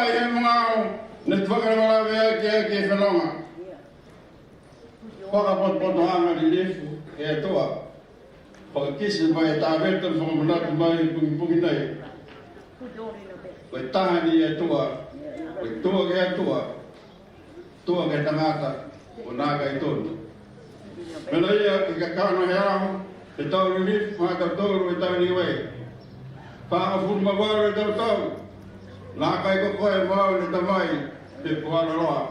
mai he mga ne whakara wala ke whanonga. Whakapoto hanga li lefu e toa. Whakakisi mai tā weta whakamanatu mai pungi nei. Koe tahani e toa. Koe toa ke toa. Toa ke tangata o nāka i tonu. Mena ia ki ka kāna he aho. E tau ni lefu haka tōru e tau Niue. Whanga furu mawaro e tau tau. Nā kai ko koe wau ni tamai te puhana roa.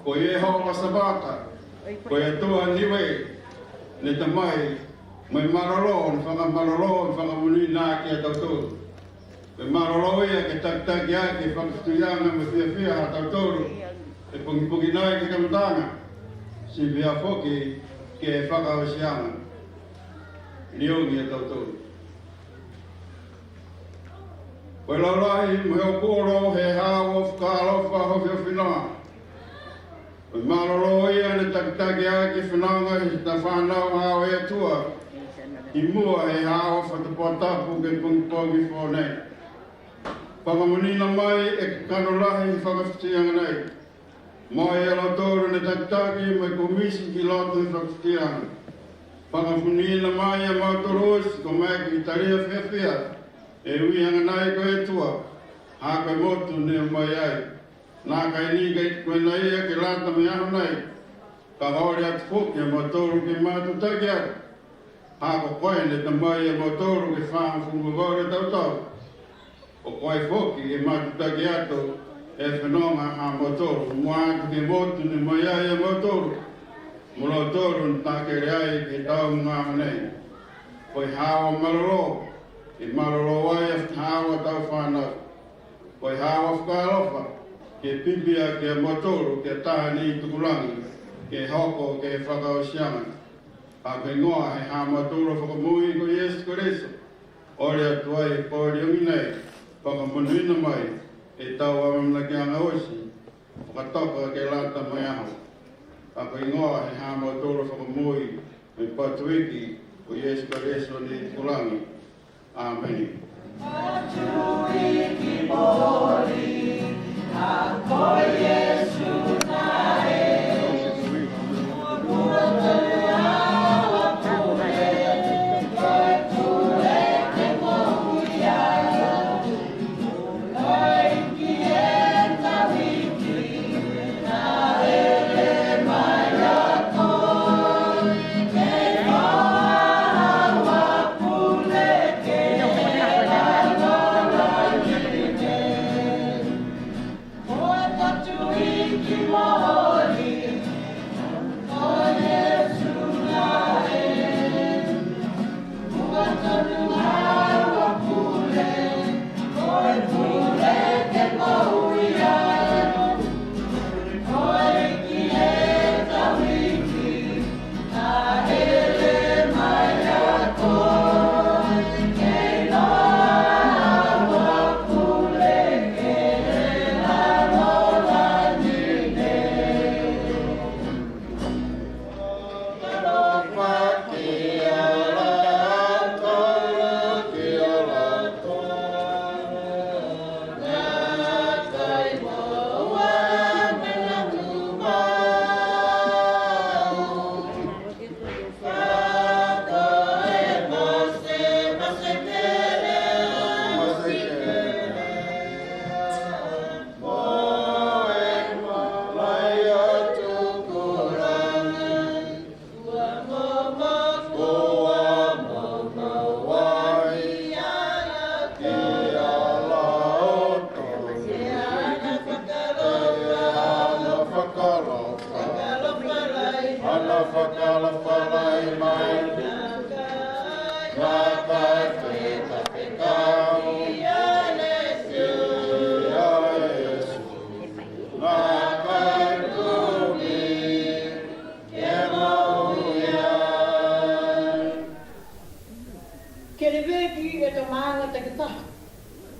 Ko e ho ma sabata. Ko e tua Niue ni tamai mai maroro, ni whanga maroro, ni whanga muni nā ki a tau tōru. Pe maroro ia ke takitaki ake whakatuyanga me whiawhia a tau tōru. E pungi nai ki kamatanga. Si via foki ke e whakawasianga. Ni ongi a tau tōru. Koe laulahi mo heo kōro he hāo whakalofa ho whio whinaa. Koe maroro ia ne takitaki ake whinanga i ta whanau hao e atua. I mua he hāo whatapotapu ke pungipongi whonei. Whakamunina mai e kanolahi i whakawhitianga nei. Mai e lautoru ne takitaki mai komisi ki lotu i whakawhitianga. Whakamunina mai e mautorosi ko mai ki taria whiawhia. E ui hanga nai ko e tua, hā koe motu ne o mai ai. Nā kai ni kai koe nai e ke lata me aho nai. Ka haori atu whoki e motoru ke mātu taki atu. Hā ko koe ne ta mai e motoru ke whāma whunga vore tau tau. O koe whoki e mātu taki atu e whenonga hā motoru. Mua atu ke motu ne mai ai e motoru. Molo toru n tākere ai ke tau ngā nei. Koe hāo maroro. I maroro ai e hawa tau whanau. Koe hawa whakalofa, ke pipia ke motoru, ke tahani i tukulangi, ke hoko, ke whakaosianga. A koe ngoa he ha motoru whakamui ko Yesu Koriso. Ore atu ai kōri ongi nei, whakamunuina mai, e tau amamna ki anga osi, whakatoka ke lata mai aho. A koe ngoa he ha motoru whakamui, me patuiki ko Yesu Koriso ni tukulangi. Amen. Patuiki mori, ako Yesu nae. Muatua pule, koe pule ke moia. Koe ki e tawiki, na ele mai ako.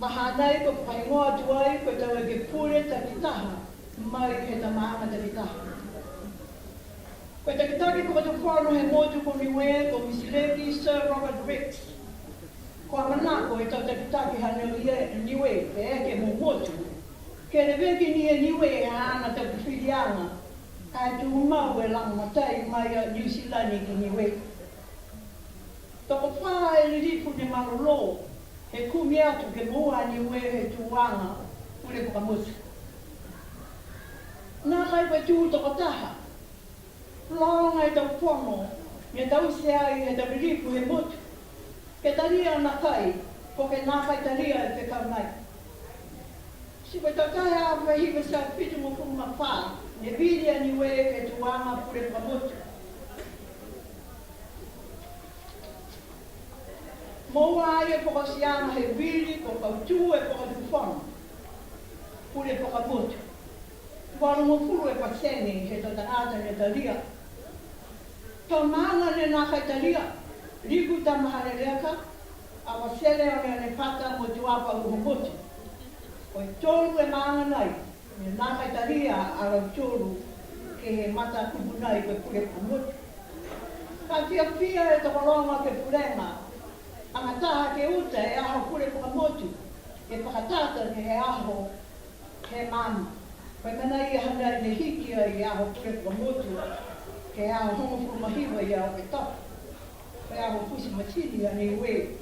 Mahanai ko paingoa tuai ko tawa ke pure takitaha mai he tamanga takitaha. Ko takitaki ko matuwhano he motu ko Niue ko misileki Sir Robert Ricks. Ko amana ko e tau takitaki ha Niue e eke mo motu. Ke le veki Niue e ana te whirianga, ai tu mau e lang matai mai a New Zealand ki Niue. Toko wha e li ripu ni marolo, he kumi atu ke mua Niue he tuanga, Pulefakamotu. Nā kai koe tū toko taha, longa e tau pono, me tau se ai he tau ripu he motu. Ke taria na kai, ko ke nā kai taria e te kaunai. Si koe tau tai a hiwa sa pitu mo kuma wha, ne viria Niue e tuanga Pulefakamotu. Moa ai e pokasiana he viri ko kautu e pokatufono, Pulefakamotu. Wala mo furu e pasene he tau tangata ne taria. Tau maanga ne nā kai taria, riku tamahane leaka, a wasele o ne pata mo tuapa uhomotu. Koe tolu e maanga nai, ne nā kai taria a rau tolu ke he mata kupunai koe Pulefakamotu. Ka fia e tokolonga ke purenga, anga taha ke uta e aho Pulefakamotu, e whakatata ne he aho he mama. Koe mana i hana i ne hiki ai aho Pulefakamotu, ke aho hongo furumahiwa i aho ke tapu. Koe aho pusi matini a Niue.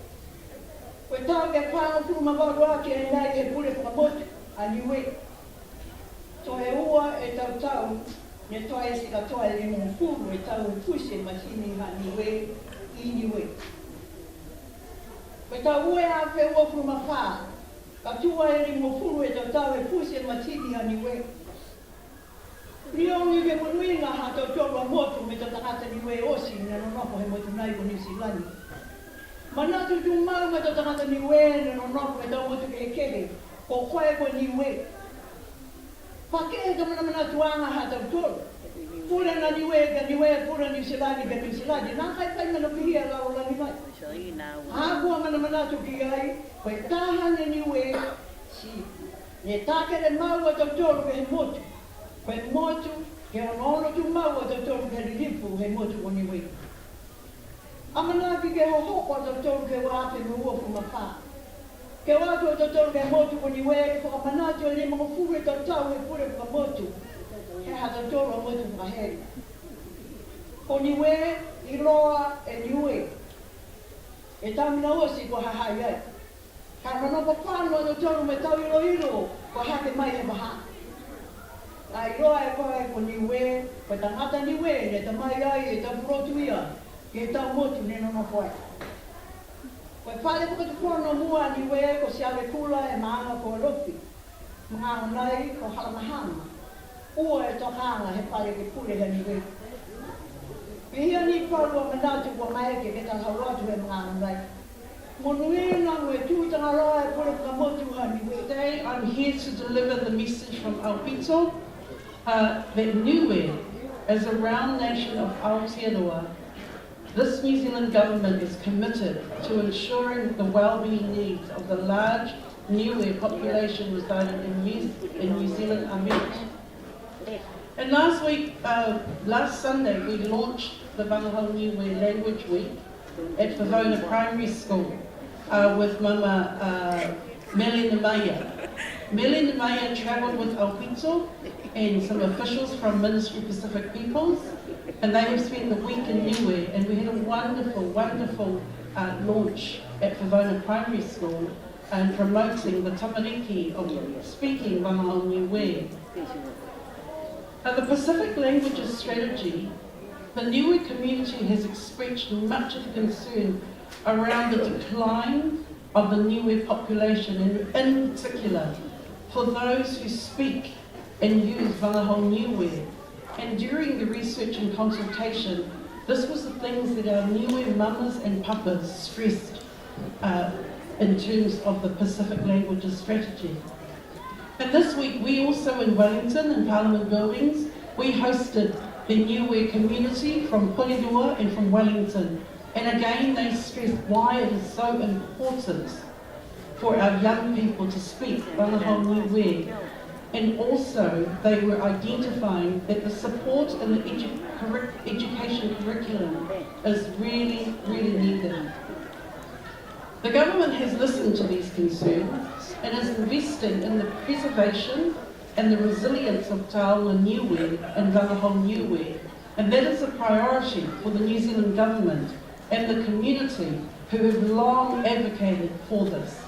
Koe tau ke whāngo furumawaru ake e nai e Pulefakamotu a Niue. So e ua e tau, ne toa e sika toa e le mo furu e tau e pusi matini a Niue i Niue. Koe tau ue a whe ua furumawha, ka tua e le mo furu e tau e pusi matini a Niue. Riongi ke munuinga ha tau tolo motu me tau tangata Niue osi na nonoko he motu nai ko New Zealand. Manatu tu mau me tau tangata Niue na nonoko me tau motu ke kehe, ko koe ko Niue. Pake tau mana tuanga ha tau tolo. Pura na Niue, pura New Zealand ke New Zealand. Nā kai pai mana pihia lau langi mai. Hākua mana tu ki ai, koe taha ne Niue si. Ne tāke le mau a tau tolo ke he motu. Koe motu, ke ono tu mau a tau tolu ke riripu he motu o Niue. Amanaki ke hohoko a tau tolu ke wāte me ua kumawha. Ke wātu a tau tolu ke motu o Niue, ke whakamanatu a lima o furu e tau tau e Pulefakamotu. He ha tau tolu a motu whakaheri. Ko Niue, i roa e Niue. E tamina osi ko hahai ai. Ka manopa whānu a tau tolu me tau ilo, ko hake mai he maha. Ai roa e koe ko Niue, ko tangata Niue, ne tamai ai e tapurotu ia, ke tau motu ne nono koe. Koe whale pokatu pono mua Niue, ko siale kula e maanga ko ropi. Mga nai ko halamahama. Ua e tokanga he pare ke pule he Niue. Pihia ni paru a manatu kua maeke ke tau hauatu he mga nai. Today I'm here to deliver the message from Aupito that Niue, as a round nation of Aotearoa, this New Zealand government is committed to ensuring the well-being needs of the large Niue population residing in New Zealand are met. And last Sunday, we launched the Wangahau Niue Language Week at Favona Primary School with Mama Melina Maya. Melina Maya travelled with Aupito and some officials from Ministry Pacific Peoples, and they have spent the week in Niue, and we had a wonderful launch at Favona Primary School and promoting the tamariki of speaking Wangahau Niue. The Pacific Languages Strategy, the Niue community has expressed much of concern around the decline of the Niue population, and in particular for those who speak and use Wangahau Niue. And during the research and consultation, this was the things that our Niue mamas and papas stressed in terms of the Pacific Languages Strategy. And this week, we also in Wellington, in Parliament Buildings, we hosted the Niue community from Porirua and from Wellington. And again, they stressed why it is so important for our young people to speak Wangahau Niue. And also, they were identifying that the support in the education curriculum is really, really needed. The government has listened to these concerns, and is investing in the preservation and the resilience of Taonga Niue and Rangaho Niue, and that is a priority for the New Zealand Government and the community who have long advocated for this.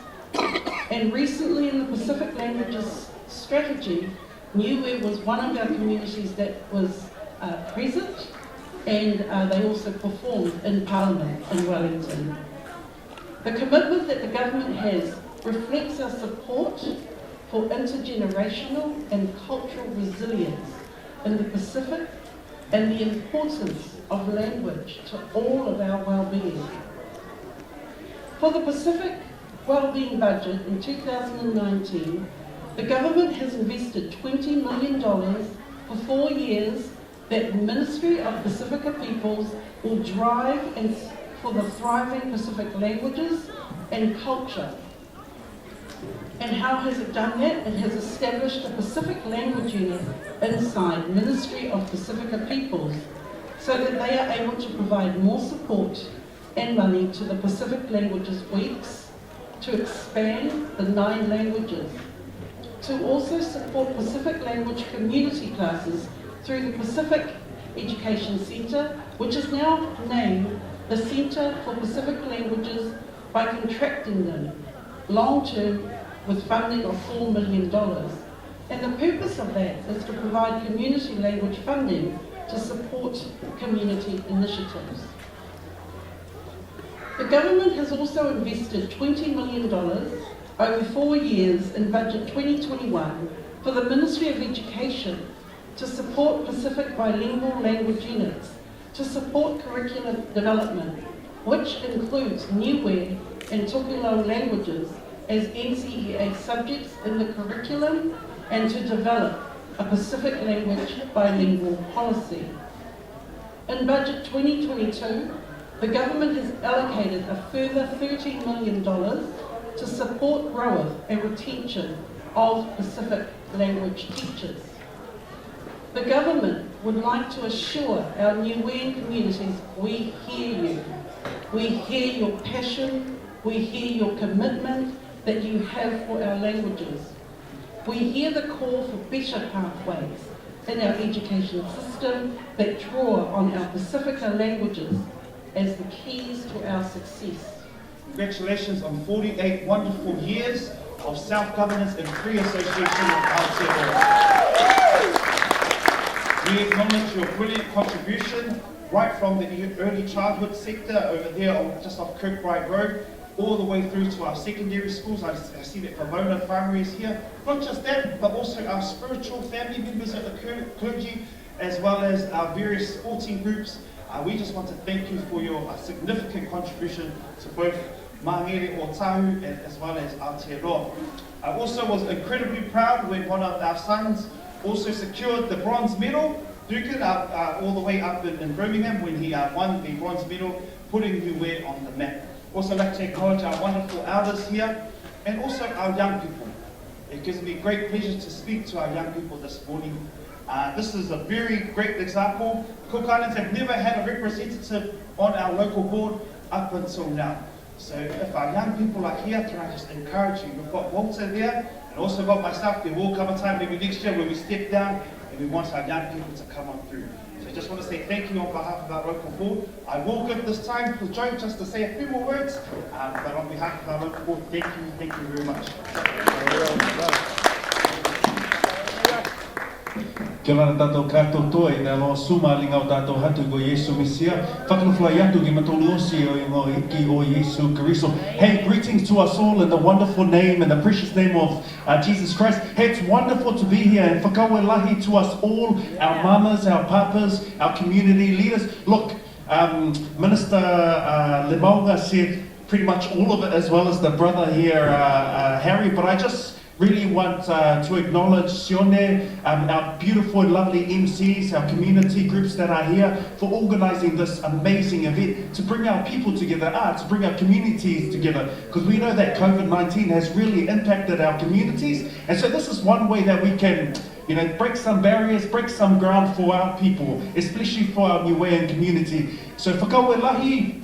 And recently in the Pacific Languages Strategy, Niue was one of our communities that was present, and they also performed in Parliament in Wellington. The commitment that the government has reflects our support for intergenerational and cultural resilience in the Pacific and the importance of language to all of our well-being. For the Pacific Wellbeing Budget in 2019, the government has invested $20 million for 4 years that the Ministry of Pacifica Peoples will drive for the thriving Pacific languages and culture. And how has it done that? It has established a Pacific language unit inside Ministry of Pacifica Peoples so that they are able to provide more support and money to the Pacific Languages Weeks, to expand the 9 languages, to also support Pacific language community classes through the Pacific Education Centre, which is now named the Centre for Pacific Languages, by contracting them long-term with funding of $4 million. And the purpose of that is to provide community language funding to support community initiatives. The government has also invested $20 million over 4 years in Budget 2021 for the Ministry of Education to support Pacific bilingual language units, to support curriculum development, which includes Niue and Tokelau languages as NCEA subjects in the curriculum, and to develop a Pacific language bilingual policy. In Budget 2022, the government has allocated a further $13 million to support growth and retention of Pacific language teachers. The government would like to assure our Niuean communities we hear you. We hear your passion, we hear your commitment that you have for our languages. We hear the call for better pathways in our education system that draw on our Pacifica languages as the keys to our success. Congratulations on 48 wonderful years of self-governance and free association with Aotearoa. We acknowledge your brilliant contribution right from the early childhood sector over there just off Kirkbride Road, all the way through to our secondary schools. I see that Pomona Primary is here. Not just that, but also our spiritual family members of the clergy, as well as our various sporting groups. We just want to thank you for your significant contribution to both Māngere o Tahu as well as Aotearoa. I also was incredibly proud when one of our sons also secured the bronze medal, Dukin, all the way up in Birmingham when he won the bronze medal, putting Niue on the map. Also like to acknowledge our wonderful elders here, and also our young people. It gives me great pleasure to speak to our young people this morning. This is a very great example. Cook Islands have never had a representative on our local board up until now. So if our young people are here, can I just encourage you? We've got Walter there, and also got myself. There will come a time maybe next year where we step down and we want our young people to come on through. So I just want to say thank you on behalf of our local board. I will give this time to Joe just to say a few more words, but on behalf of our local board, thank you very much. Kia ora tātou kātou toi, nā lo suma linga o tātou hatu ko Yesu Mesia. Whakanawhai atu ki matolu osi o ingo iki o Yesu Kariso. Hey, greetings to us all in the wonderful name and the precious name of Jesus Christ. Hey, it's wonderful to be here, and whakawelahi to us all, our mamas, our papas, our community leaders. Look, Minister Lemaunga said pretty much all of it, as well as the brother here, Harry, but I just really want to acknowledge Sione, our beautiful and lovely MCs, our community groups that are here for organising this amazing event to bring our people together, to bring our communities together, because we know that COVID-19 has really impacted our communities, and so this is one way that we can, break some barriers, break some ground for our people, especially for our Niuean community. So whakawelahi,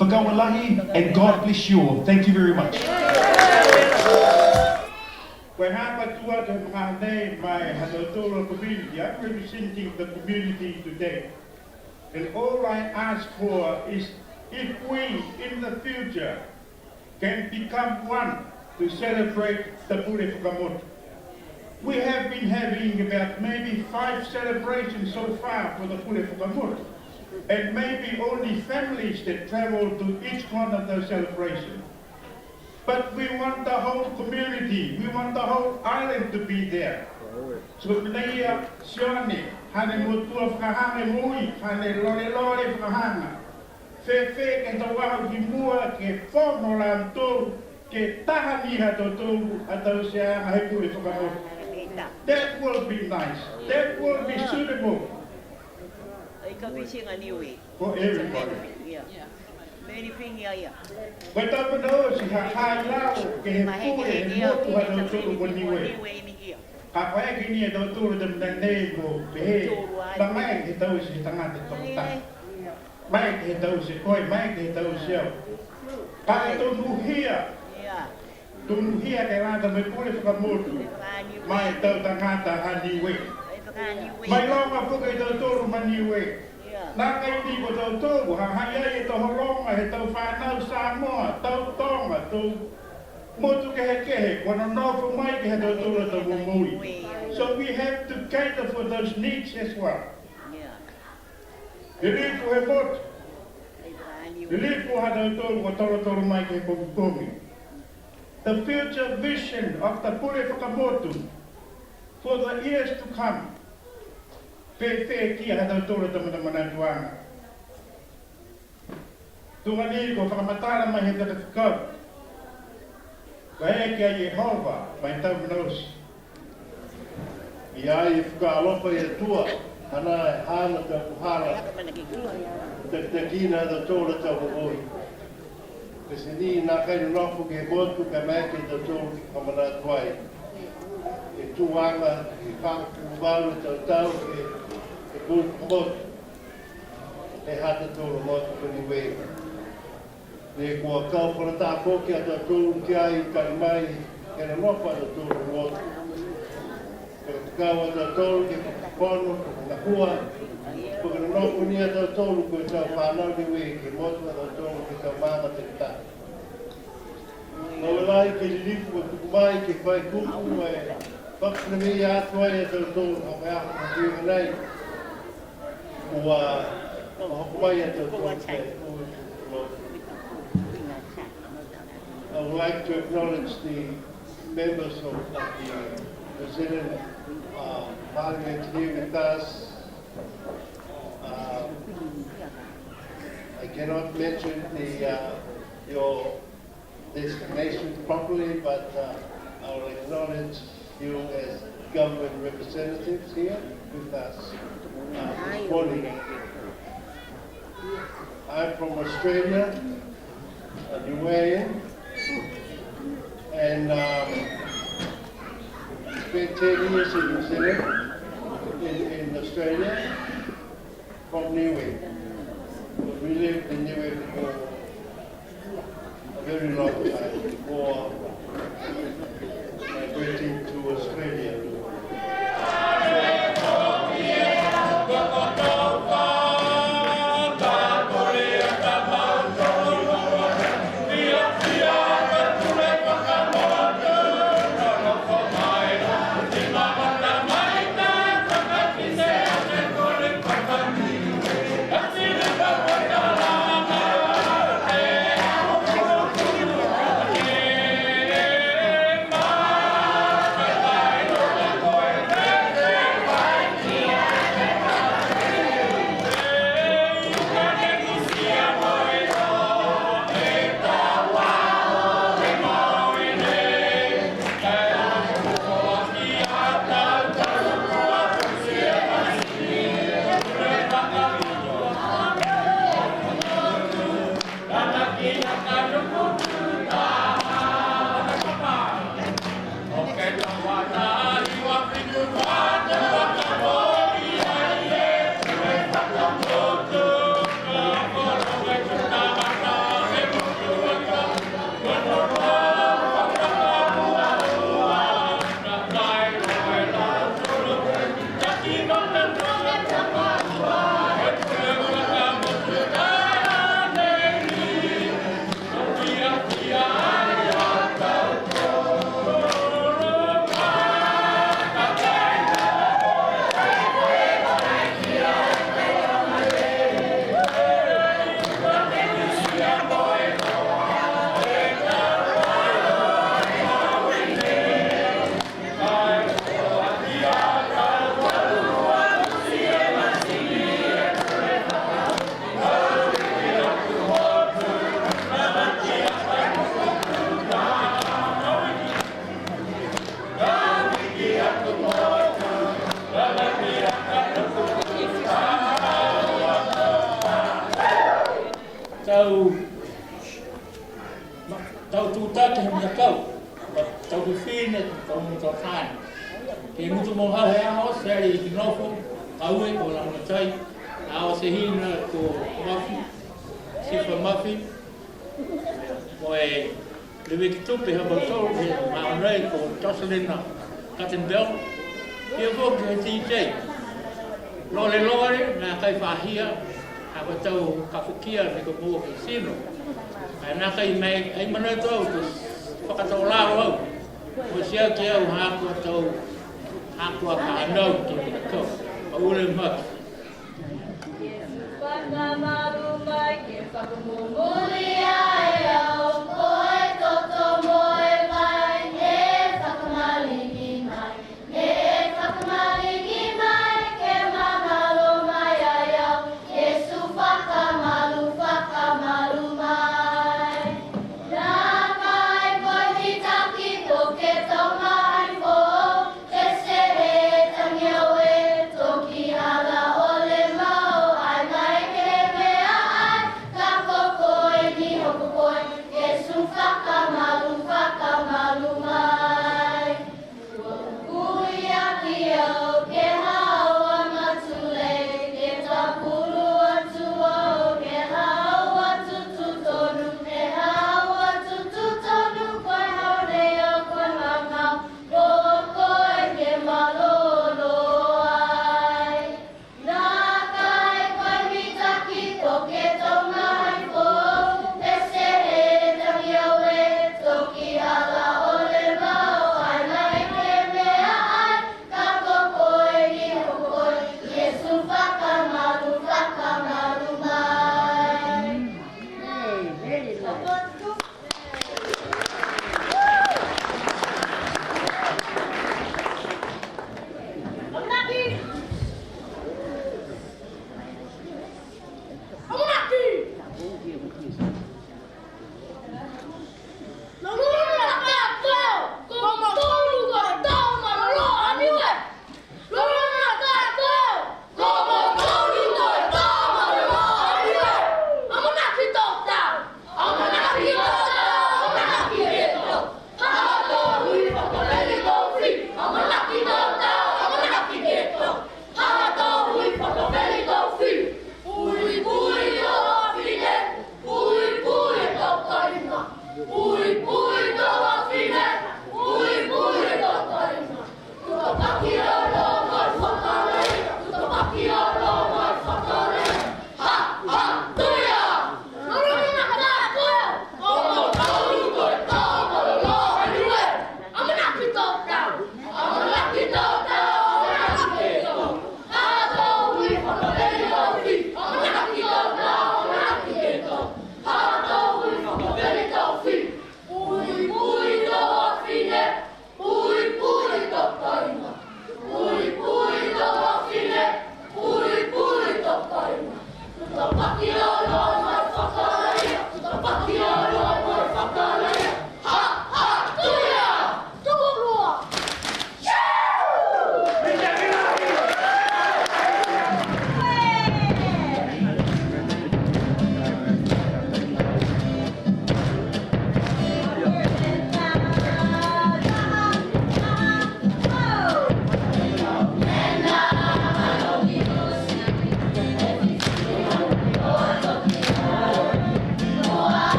and God bless you all. Thank you very much. When I got to my name, my total community, I'm representing the community today. And all I ask for is if we, in the future, can become one to celebrate the Pulefakamotu. We have been having about maybe 5 celebrations so far for the Pulefakamotu. And maybe only families that travel to each one of those celebrations. But we want the whole community, we want the whole island to be there. So Pnea Sione, Hane Motua Whakahane Mui, Hane Lore Lore Whakahanga. Fe ke tawahu ki mua ke whono lam tōru, ke tahaniha tō tōru a tau se anga he Pulefakamotu. That will be nice, that will be suitable for everybody. But up those who have high level, can have food and motu ha tō tōru ko Niue. Ka koe ki nia tō tōru tam na nei ko pehe, pa mai ke tau se tangata tōta. Mai ke tau se koe, mai ke tau se au. Ka e tōnu hia ke rata me Pulefakamotu, mai tau tangata ha Niue. Mai longa puke tō tōru ma Niue. Nā kai ni ko tau tōru, ha hai e tō horonga he tau whanau Samoa, tau tonga, tau motu kehe, wana nofu mai ke he tau tōru tau mumui. So we have to cater for those needs as well. Ilipu he motu. Ilipu ha tau tōru ko tōru mai ke he komi. The future vision of the Pulefakamotu for the years to come. Fe kia ha tau tōru tamana tuanga. Tunga ni ko whakamatara mai he tāwhikau. Ka e kia Yehova mai tau manos. I ai whakaalopa i atua, hana e hana ta puhara, te kina da tōra tau hoi. Kasi ni nā kai nofu ke motu ka mai ke tau tōru kamana tuai. E tuanga, e whakakumaru tau tau, e motu. E hata tōru motu ka Niue. Ne kua kau whanata koki a tau tōru ki ai kari mai, ke na nofa tau tōru motu. Kau a tau tōru ke whakapono, na hua, porque na nofu ni a tau tōru koe tau whanau Niue, ke motu a tau tōru ke tau māma te ta. Nau lai ke lilifu a tuku mai ke whai kuku e whakanami a atuai a tau tōru, o me aho ka tiwa nei, ua hoko mai a tau tōru ke motu. I would like to acknowledge the members of the Brazilian Parliament here with us. I cannot mention your designation properly, but I will acknowledge you as government representatives here with us this morning. I'm from Australia, a Niuean, and spent 10 years in New Zealand, in Australia, from Niue. We lived in Niue for a very long time before migrating to Australia. tau tūtaka he mea kau, tau whiwhine, tau tau tāne. Ke mutu mō hau he aho, seri i kinofo, aue o langa tai, a o se hina ko mafi, sifa mafi, mo e lewe ki tupe ha bautoro he maonrei ko Jocelyn Kattenbell, ia voki he TJ. Lore lore, nā kai whahia, a batau kawhikia me ko mua ki sino. Nā kai mei, ei mana tau, te whakatau laro au. Mo sia ki au hākua tau, hākua ka anau ki me kau. A ule maki. Whakamaru mai ke whakamomori